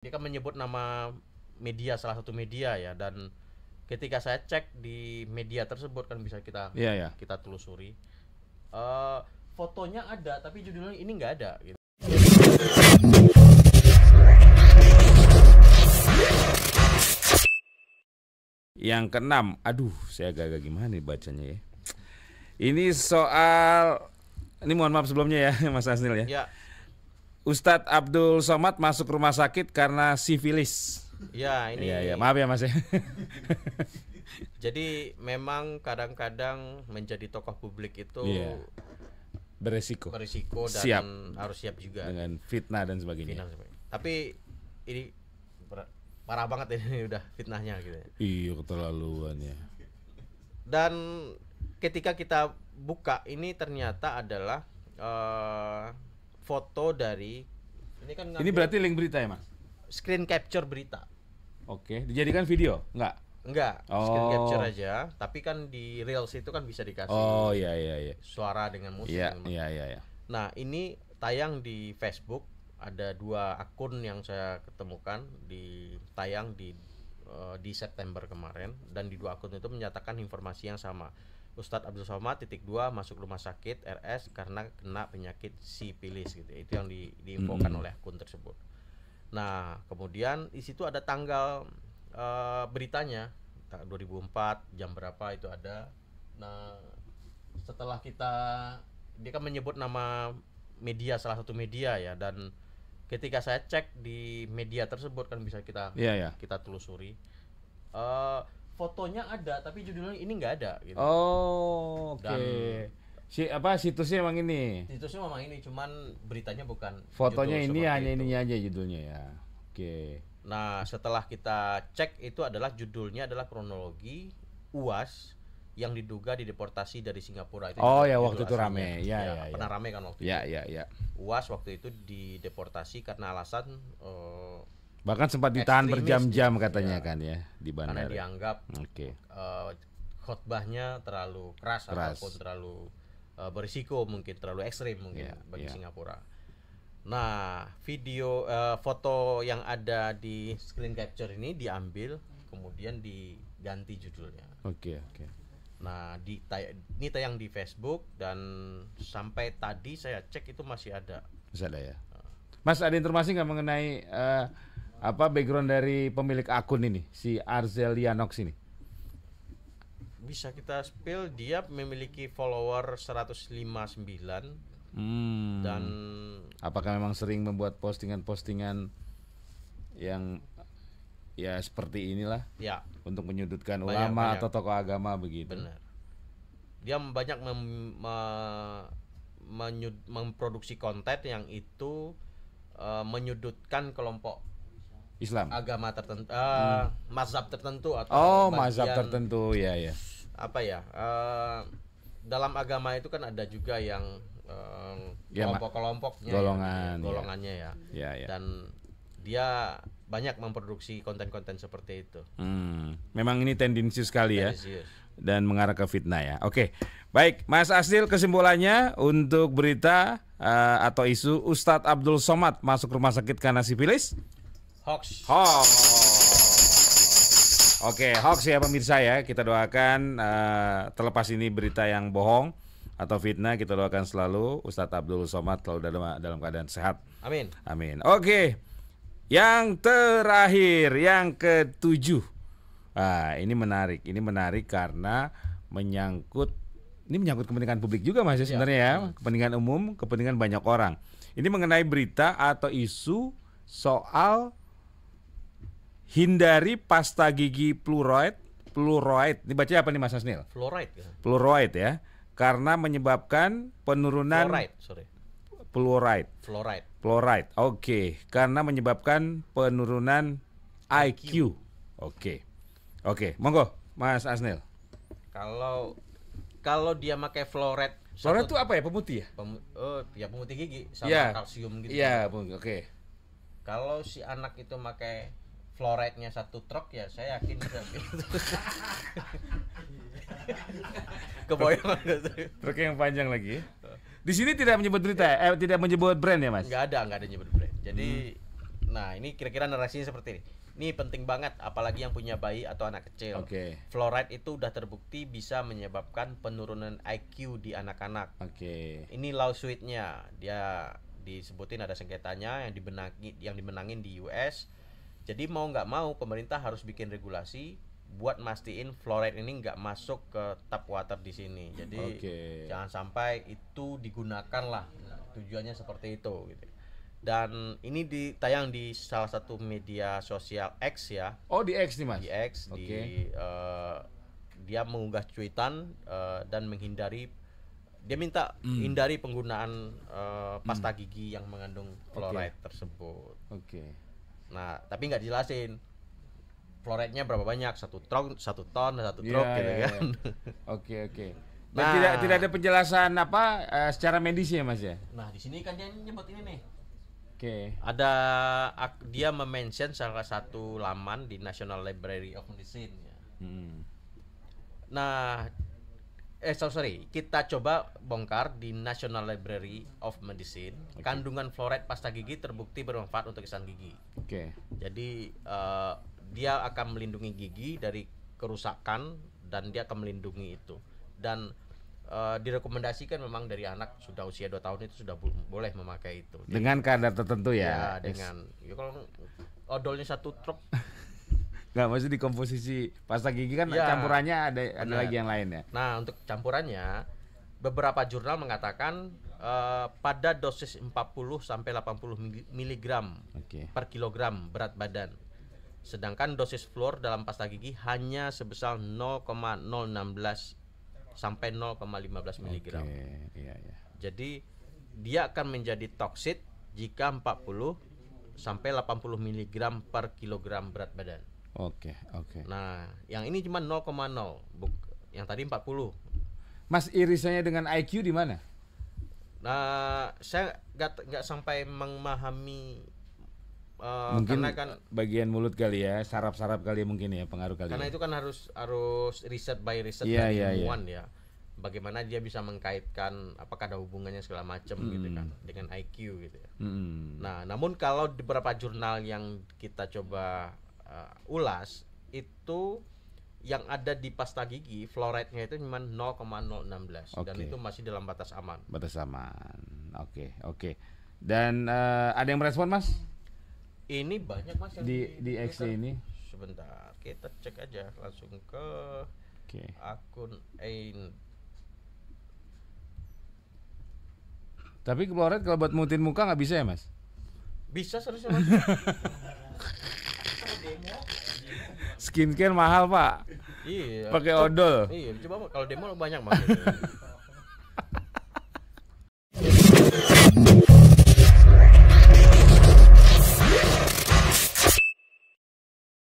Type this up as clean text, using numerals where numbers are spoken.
Dia kan menyebut nama media, salah satu media ya, dan ketika saya cek di media tersebut kan bisa kita telusuri. Fotonya ada tapi judulnya ini nggak ada gitu. Yang keenam, aduh saya agak gimana nih bacanya ya. Ini soal, ini mohon maaf sebelumnya ya Mas Asnil ya. Ya, Ustadz Abdul Somad masuk rumah sakit karena sifilis. ya ini. Ya, maaf ya Mas ya. Jadi memang kadang-kadang menjadi tokoh publik itu beresiko dan harus siap juga dengan fitnah dan sebagainya. Tapi ini parah banget ini udah fitnahnya gitu ya. Iya, keterlaluan ya. Dan ketika kita buka ini ternyata adalah foto dari ini berarti link berita ya Mas? Screen capture berita. Oke, dijadikan video? Enggak, screen capture aja. Tapi kan di Reels itu kan bisa dikasih suara dengan musik. Iya. Nah ini tayang di Facebook. Ada 2 akun yang saya ketemukan tayang di September kemarin, dan di 2 akun itu menyatakan informasi yang sama. Ustadz Abdul Somad _2 masuk rumah sakit RS karena kena penyakit sifilis gitu. Itu yang diinfokan oleh akun tersebut. Nah, kemudian di situ ada tanggal beritanya 2004 jam berapa itu ada. Nah, setelah dia kan menyebut nama media, salah satu media ya, dan ketika saya cek di media tersebut kan bisa kita telusuri. Fotonya ada tapi judulnya ini nggak ada gitu. Oke. Situsnya memang ini. Situsnya memang ini, cuman beritanya bukan. Fotonya ini hanya ininya aja judulnya ya. Oke. Nah, setelah kita cek itu adalah judulnya adalah kronologi UAS yang diduga dideportasi dari Singapura itu. Waktu itu rame. Pernah rame kan waktu itu. Ya. UAS waktu itu dideportasi karena alasan bahkan sempat ditahan berjam-jam katanya kan ya di bandara. Karena dianggap khotbahnya terlalu keras ataupun terlalu berisiko, mungkin terlalu ekstrim mungkin bagi Singapura. Nah, foto yang ada di screen capture ini diambil kemudian diganti judulnya. Oke. Nah, ini tayang di Facebook dan sampai tadi saya cek itu masih ada. Masih ada ya. Mas, ada informasi nggak mengenai background dari pemilik akun ini, si Arzelianox ini? Bisa kita spill, dia memiliki follower 159. Dan apakah memang sering membuat postingan-postingan yang ya seperti inilah ya, untuk menyudutkan ulama atau tokoh agama begitu? Benar. Dia banyak memproduksi konten yang itu menyudutkan kelompok Islam, agama tertentu, mazhab tertentu atau mazhab tertentu ya. Dalam agama itu kan ada juga yang kelompok-kelompoknya, golongannya ya. Dan dia banyak memproduksi konten-konten seperti itu. Memang ini tendensius sekali ya, dan mengarah ke fitnah ya. Oke, baik Mas Asnil, kesimpulannya untuk berita atau isu Ustadz Abdul Somad masuk rumah sakit karena sifilis? Hoax. Oke, hoax ya pemirsa ya. Kita doakan terlepas ini berita yang bohong atau fitnah, kita doakan selalu Ustadz Abdul Somad selalu dalam keadaan sehat. Amin. Oke. Yang terakhir, yang ke-7. Ini menarik karena menyangkut kepentingan publik juga Mas sebenarnya ya. Kepentingan umum, kepentingan banyak orang. Ini mengenai berita atau isu soal hindari pasta gigi fluoride. Ini baca apa nih Mas Asnil? Fluoride ya. Karena menyebabkan penurunan fluoride. Oke, karena menyebabkan penurunan IQ. Oke, monggo Mas Asnil. Kalau dia pakai fluoride itu apa ya? Pemutih ya? Pemutih gigi sama kalsium gitu. Iya, oke. Kalau si anak itu pakai fluoride-nya 1 truk ya, saya yakin bisa. Kebayang enggak? Truk yang panjang lagi. Di sini tidak menyebut berita, tidak menyebut brand ya Mas? Nggak ada menyebut brand. Jadi Nah, ini kira-kira narasinya seperti ini. Ini penting banget, apalagi yang punya bayi atau anak kecil. Fluoride itu udah terbukti bisa menyebabkan penurunan IQ di anak-anak. Ini lawsuitnya, dia disebutin ada sengketanya yang dimenangin di US. Jadi mau nggak mau pemerintah harus bikin regulasi buat mastiin fluoride ini nggak masuk ke tap water di sini. Jadi jangan sampai itu digunakan lah. Tujuannya seperti itu gitu. Dan ini ditayang di salah satu media sosial X ya. Oh, di X nih Mas. Di X dia mengunggah cuitan dan dia minta hindari penggunaan pasta gigi yang mengandung fluoride tersebut. Nah, tapi nggak dijelasin fluoride-nya berapa banyak, 1 ton, 1 truk gitu kan. Nah, tidak ada penjelasan apa secara medis ya Mas ya. Nah, di sini kan dia nyebut ini nih. Ada dia mention salah satu laman di National Library of Medicine ya. Nah, kita coba bongkar di National Library of Medicine. Kandungan fluoride pasta gigi terbukti bermanfaat untuk kesehatan gigi. Jadi dia akan melindungi gigi dari kerusakan dan dia akan melindungi itu. Dan direkomendasikan memang dari anak sudah usia 2 tahun itu sudah boleh memakai itu. Jadi, dengan kadar tertentu ya. Kalau odolnya 1 truk. Nggak, maksudnya di komposisi pasta gigi kan campurannya ada lagi yang lain ya. Nah, untuk campurannya beberapa jurnal mengatakan pada dosis 40 sampai 80 mg per kilogram berat badan. Sedangkan dosis fluor dalam pasta gigi hanya sebesar 0,016 sampai 0,15 mg. Jadi dia akan menjadi toksik jika 40 sampai 80 mg per kilogram berat badan. Nah, yang ini cuma 0,0, yang tadi 40. Mas, irisannya dengan IQ di mana? Nah, saya nggak sampai memahami. Mungkin kan bagian mulut kali ya, saraf-saraf kali mungkin ya, pengaruh kali. Karena itu kan harus riset by riset dari ilmuwan ya. Bagaimana dia bisa mengkaitkan apakah ada hubungannya segala macam gitu kan dengan IQ gitu ya. Nah, namun kalau di beberapa jurnal yang kita coba ulas itu yang ada di pasta gigi fluoride-nya itu cuma 0,016 dan itu masih dalam batas aman. Oke. Dan ada yang merespon Mas? Ini banyak Mas yang di X ini. Sebentar, kita cek aja langsung ke akun AIN. Tapi fluoride kalau buat mutin muka nggak bisa ya Mas? Bisa seharusnya Mas. Skincare mahal Pak. Iya. Pakai odol. Iya, coba kalau demo banyak Mas.